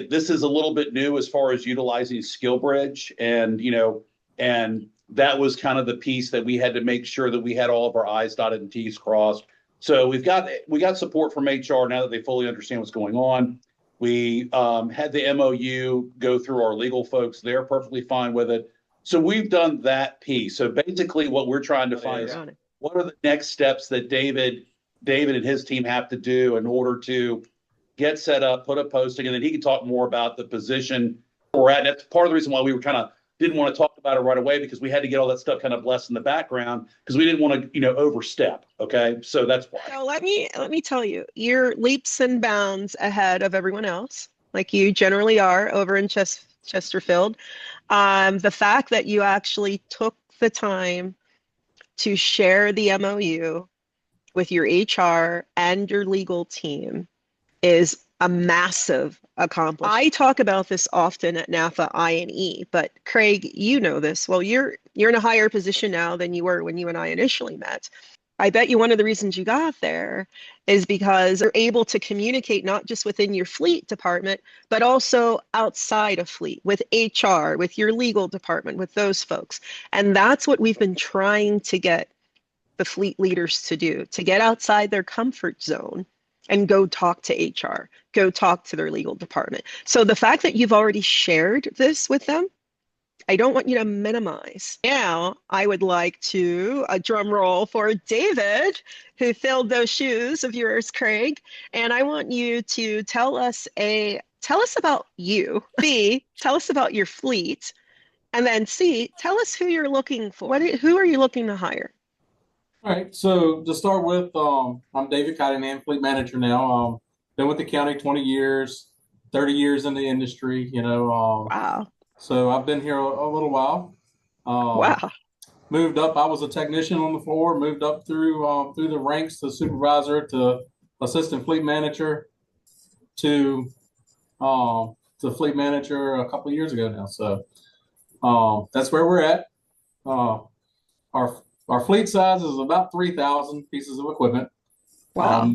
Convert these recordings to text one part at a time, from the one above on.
this is a little bit new as far as utilizing SkillBridge, and that was kind of the piece that we had to make sure that we had all of our I's dotted and T's crossed. So we got support from HR now that they fully understand what's going on. We had the MOU go through our legal folks. They're perfectly fine with it. So we've done that piece. So basically what we're trying to find is what are the next steps that David and his team have to do in order to get set up, put a posting, and then he can talk more about the position we're at. And that's part of the reason why we were kind of didn't want to talk about it right away, because we had to get all that stuff kind of less in the background because we didn't want to, overstep. Okay. So that's why. So let me tell you, you're leaps and bounds ahead of everyone else, like you generally are over in Chesterfield. The fact that you actually took the time to share the MOU with your HR and your legal team is a massive accomplishment. I talk about this often at NAFA I&E, but Craig, you know this. Well, you're in a higher position now than you were when you and I initially met. I bet you one of the reasons you got there is because you're able to communicate not just within your fleet department, but also outside of fleet, with HR, with your legal department, with those folks. And that's what we've been trying to get the fleet leaders to do, to get outside their comfort zone and go talk to HR, go talk to their legal department. So the fact that you've already shared this with them, I don't want you to minimize. Now, I would like to a drum roll for David, who filled those shoes of yours, Craig. And I want you to tell us about you. B, tell us about your fleet. And then C, tell us who you're looking for. Who are you looking to hire? All right. So to start with, I'm David Cottingham, fleet manager now. Been with the county 20 years, 30 years in the industry, Wow. So I've been here a little while. Wow. Moved up. I was a technician on the floor, moved up through the ranks to supervisor to assistant fleet manager to fleet manager a couple of years ago now. So that's where we're at. Our fleet size is about 3,000 pieces of equipment. Wow.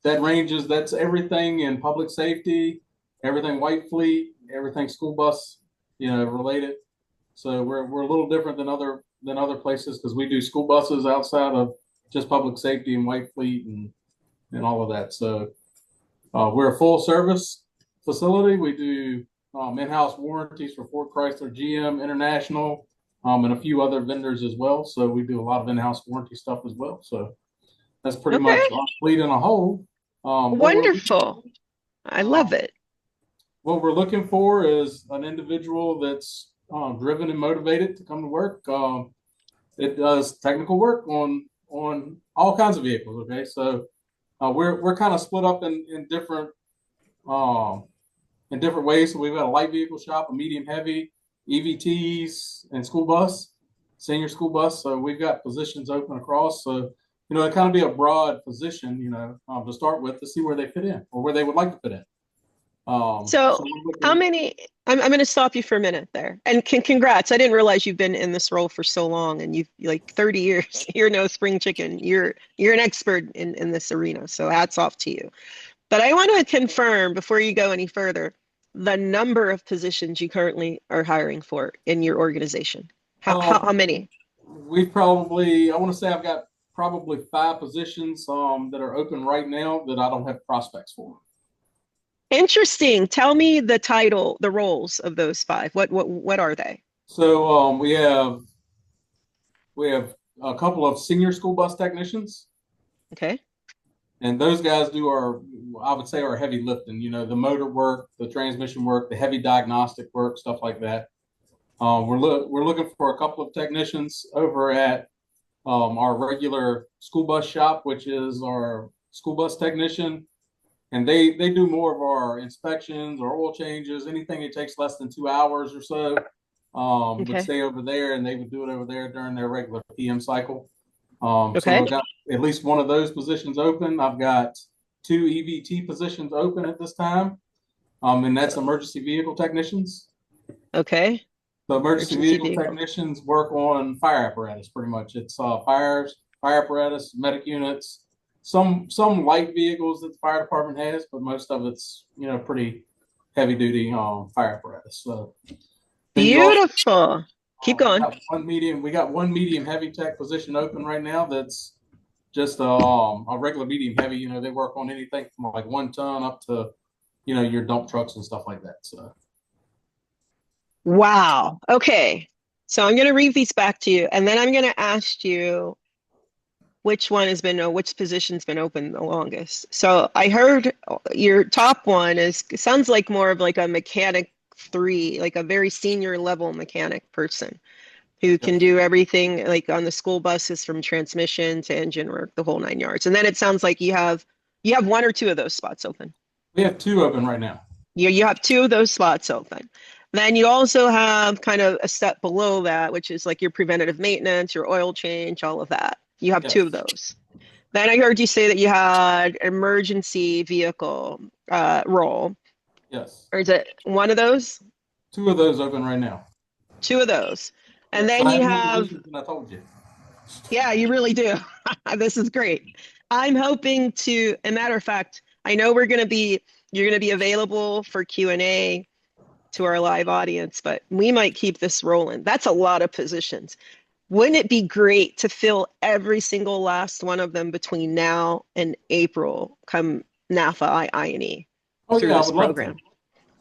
That ranges. That's everything in public safety, everything white fleet, everything school bus, related. So we're a little different than other places because we do school buses outside of just public safety and white fleet and all of that. So we're a full service facility. We do in-house warranties for Ford, Chrysler, GM, International, and a few other vendors as well. So we do a lot of in-house warranty stuff as well. So that's pretty much our fleet in a whole. Wonderful. I love it. What we're looking for is an individual that's driven and motivated to come to work. It does technical work on all kinds of vehicles. Okay, so we're kind of split up in different ways. So we've got a light vehicle shop, a medium heavy, EVTs, and school bus, senior school bus. So we've got positions open across. So it kind of be a broad position, to start with, to see where they fit in or where they would like to fit in. So how many, I'm going to stop you for a minute there. And congrats. I didn't realize you've been in this role for so long, and you've like 30 years. You're no spring chicken. You're an expert in this arena. So hats off to you. But I want to confirm before you go any further, the number of positions you currently are hiring for in your organization. How many? I want to say I've got probably 5 positions that are open right now that I don't have prospects for. Interesting. Tell me the roles of those 5. What are they? So we have a couple of senior school bus technicians. Okay. And those guys do I would say our heavy lifting, the motor work, the transmission work, the heavy diagnostic work, stuff like that. We're looking for a couple of technicians over at our regular school bus shop, which is our school bus technician. And they do more of our inspections or oil changes, anything that takes less than 2 hours or so. Would stay over there, and they would do it over there during their regular PM cycle. So I've got at least one of those positions open. I've got 2 EVT positions open at this time, and that's emergency vehicle technicians. Okay. The emergency vehicle technicians work on fire apparatus, pretty much. It's fire apparatus, medic units, some light vehicles that the fire department has, but most of it's pretty heavy duty fire apparatus. So Beautiful. Keep going. We got one medium heavy tech position open right now. That's just a regular medium heavy. You know, they work on anything from like 1 ton up to, you know, your dump trucks and stuff like that. So. Wow. Okay. So I'm going to read these back to you, and then I'm going to ask you which position's been open the longest. So I heard your top one sounds like more of like a mechanic 3, like a very senior level mechanic person who can do everything like on the school buses from transmission to engine work, the whole 9 yards. And then it sounds like you have 1 or 2 of those spots open. We have 2 open right now. You have 2 of those spots open. Then you also have kind of a step below that, which is like your preventative maintenance, your oil change, all of that. You have 2 of those. Then I heard you say that you had emergency vehicle role. Yes. Or is it 1 of those? 2 of those open right now. 2 of those. And then you have, I told you. Yeah, you really do. This is great. I'm hoping to, a matter of fact, I know you're going to be available for Q&A to our live audience, but we might keep this rolling. That's a lot of positions. Wouldn't it be great to fill every single last one of them between now and April come NAFA I&E through this program?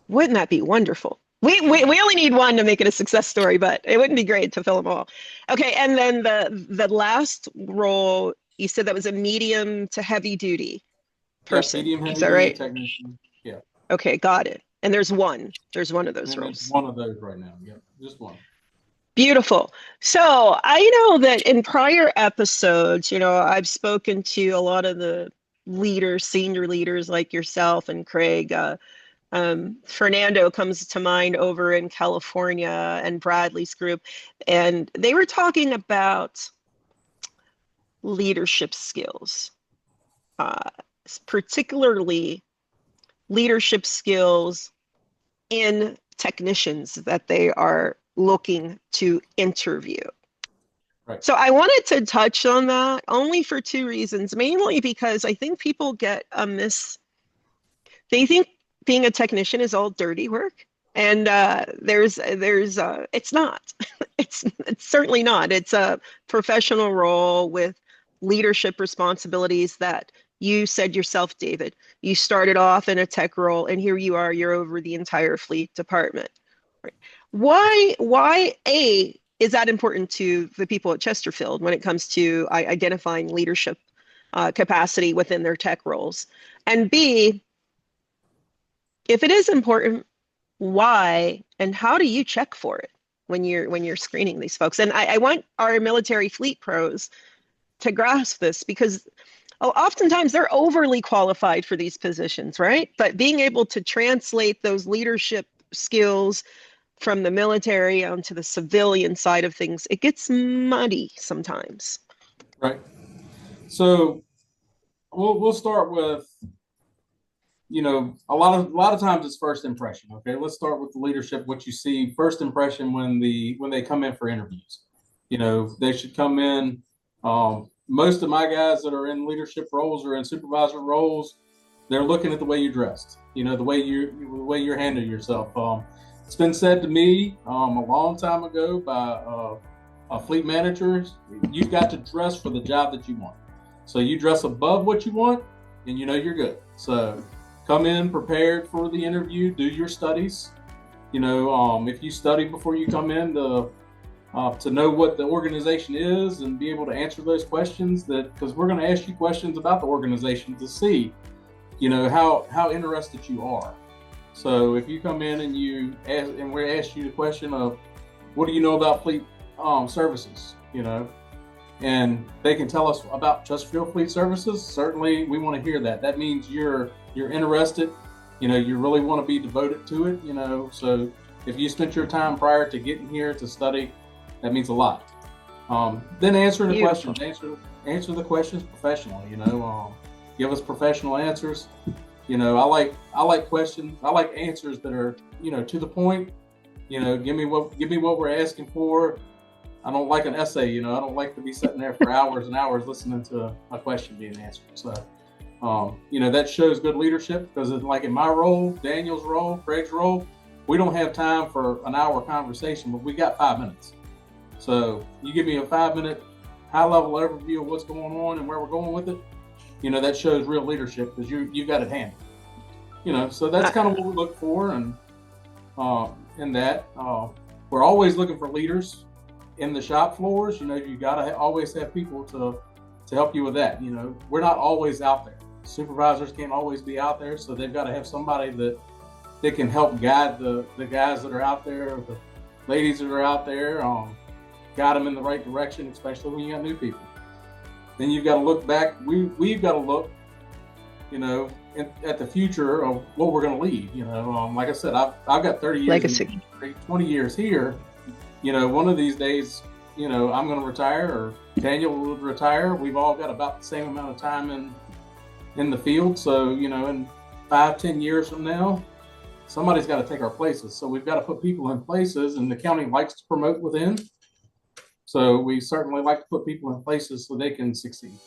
Wouldn't that be wonderful? We only need 1 to make it a success story, but it wouldn't be great to fill them all. Okay, and then the last role, you said that was a medium to heavy duty person. Yeah, medium heavy is that right? Technician. Yeah. Okay, got it. And there's 1. There's 1 of those roles. There's 1 of those right now. Yeah, just 1. Beautiful. So I know that in prior episodes, you know, I've spoken to a lot of the leaders, senior leaders like yourself and Craig. Fernando comes to mind over in California and Bradley's group. And they were talking about leadership skills, particularly leadership skills in technicians that they are looking to interview. Right. So I wanted to touch on that only for 2 reasons, mainly because I think people get they think being a technician is all dirty work. And it's not. It's certainly not. It's a professional role with leadership responsibilities that you said yourself, David. You started off in a tech role, and here you are, you're over the entire fleet department. Right. Why is that important to the people at Chesterfield when it comes to identifying leadership capacity within their tech roles? And B, if it is important, why and how do you check for it when you're screening these folks? And I want our military fleet pros to grasp this, because oftentimes they're overly qualified for these positions, right? But being able to translate those leadership skills from the military onto the civilian side of things, it gets muddy sometimes. Right. So we'll start with, you know, a lot of times it's first impression. Okay, let's start with the leadership. What you see first impression when they come in for interviews. You know, they should come in. Most of my guys that are in leadership roles or in supervisor roles, they're looking at the way you're dressed. You know, the way you're handling yourself. It's been said to me a long time ago by fleet managers, you've got to dress for the job that you want. So you dress above what you want, and you know you're good. So come in prepared for the interview, do your studies. You know, if you study before you come in to know what the organization is and be able to answer those questions, because we're going to ask you questions about the organization to see, you know, how interested you are. So if you come in and we ask you the question of, what do you know about fleet services, you know, and they can tell us about Chesterfield Fleet Services, certainly we want to hear that. That means you're interested, you know, you really want to be devoted to it, you know. So if you spent your time prior to getting here to study, that means a lot. Then answer the questions, answer the questions professionally, you know, give us professional answers. You know, I like questions. I like answers that are, you know, to the point. You know, give me what we're asking for. I don't like an essay. You know, I don't like to be sitting there for hours and hours listening to a question being answered. So, That shows good leadership, because like in my role, Daniel's role, Craig's role, we don't have time for an hour conversation, but we got 5 minutes. So you give me a 5-minute high-level overview of what's going on and where we're going with it, that shows real leadership, because you've got it handled. So that's kind of what we look for, and in that, we're always looking for leaders in the shop floors. You gotta always have people to help you with that. We're not always out there. Supervisors can't always be out there, so they've got to have somebody that can help guide the guys that are out there, the ladies that are out there, guide them in the right direction, especially when you got new people. Then you've got to look back. We've got to look, at the future of what we're going to leave. Like I said, I've got 30 years, legacy, 20 years here. One of these days, I'm going to retire, or Daniel will retire. We've all got about the same amount of time in the field. So, in 5-10 years from now, somebody's got to take our places. So we've got to put people in places, and the county likes to promote within. So we certainly like to put people in places so they can succeed.